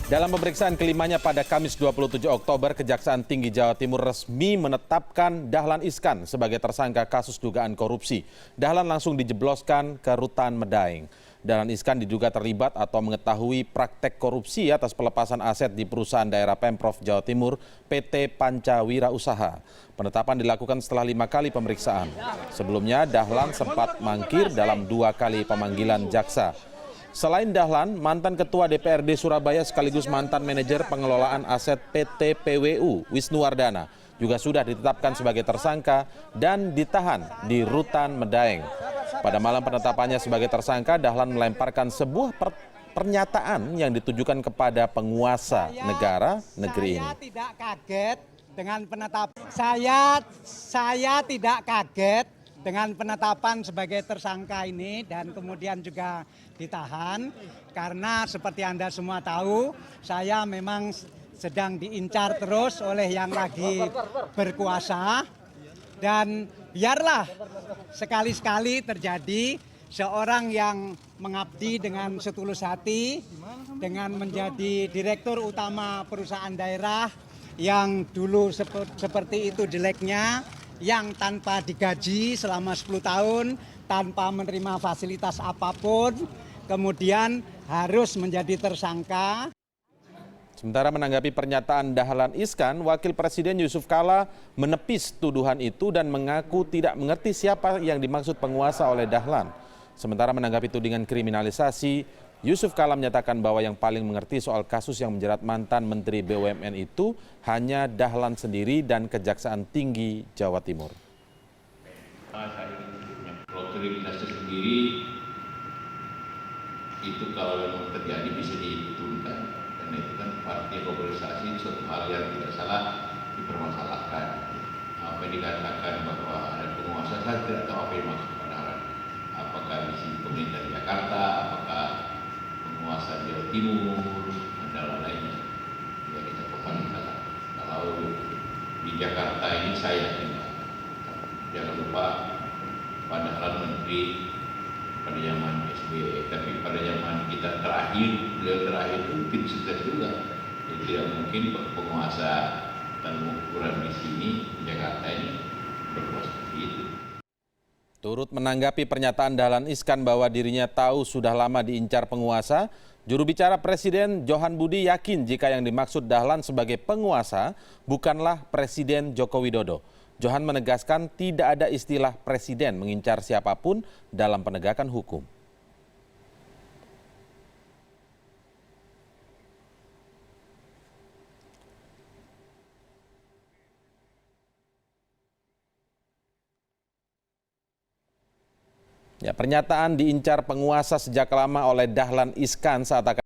Dalam pemeriksaan kelimanya pada Kamis 27 Oktober, Kejaksaan Tinggi Jawa Timur resmi menetapkan Dahlan Iskan sebagai tersangka kasus dugaan korupsi. Dahlan langsung dijebloskan ke Rutan Medaeng. Dahlan Iskan diduga terlibat atau mengetahui praktek korupsi atas pelepasan aset di perusahaan daerah Pemprov Jawa Timur PT Pancawira Usaha. Penetapan dilakukan setelah 5 kali pemeriksaan. Sebelumnya Dahlan sempat mangkir dalam 2 kali pemanggilan jaksa. Selain Dahlan, mantan Ketua DPRD Surabaya sekaligus mantan manajer pengelolaan aset PT PWU Wisnu Wardana juga sudah ditetapkan sebagai tersangka dan ditahan di Rutan Medaeng. Pada malam penetapannya sebagai tersangka, Dahlan melemparkan sebuah pernyataan yang ditujukan kepada penguasa negara negeri ini. Saya tidak kaget dengan penetapan. Saya tidak kaget dengan penetapan sebagai tersangka ini dan kemudian juga ditahan karena seperti Anda semua tahu, saya memang sedang diincar terus oleh yang lagi berkuasa dan biarlah sekali-sekali terjadi seorang yang mengabdi dengan setulus hati dengan menjadi direktur utama perusahaan daerah yang dulu seperti itu jeleknya, yang tanpa digaji selama 10 tahun, tanpa menerima fasilitas apapun, kemudian harus menjadi tersangka. Sementara menanggapi pernyataan Dahlan Iskan, Wakil Presiden Yusuf Kala menepis tuduhan itu dan mengaku tidak mengerti siapa yang dimaksud penguasa oleh Dahlan. Sementara menanggapi tudingan kriminalisasi, Yusuf Kala menyatakan bahwa yang paling mengerti soal kasus yang menjerat mantan Menteri BUMN itu hanya Dahlan sendiri dan Kejaksaan Tinggi Jawa Timur. Kalau kriminalisasi sendiri itu kalau memang terjadi bisa diturunkan, karena itu kan partai globalisasi suatu hal yang tidak salah dipermasalahkan. Apa yang dikatakan bahwa ada penguasa, saya tidak tahu apa yang maksud padahal. Apakah di sini pemerintah Jakarta, apakah penguasa Jawa Timur, dan lainnya. Ya kita perpanjang. Kalau di Jakarta ini saya tinggal. Jangan lupa padahal menteri pada zaman SBY, tapi pada zaman kita terakhir, beliau terakhir itu tim sukses juga. Jadi tidak mungkin penguasa dan ukuran di sini di Jakarta ini berbuat seperti itu. Turut menanggapi pernyataan Dahlan Iskan bahwa dirinya tahu sudah lama diincar penguasa, juru bicara Presiden Johan Budi yakin jika yang dimaksud Dahlan sebagai penguasa bukanlah Presiden Joko Widodo. Johan menegaskan tidak ada istilah presiden mengincar siapapun dalam penegakan hukum. Ya, pernyataan diincar penguasa sejak lama oleh Dahlan Iskan saat akan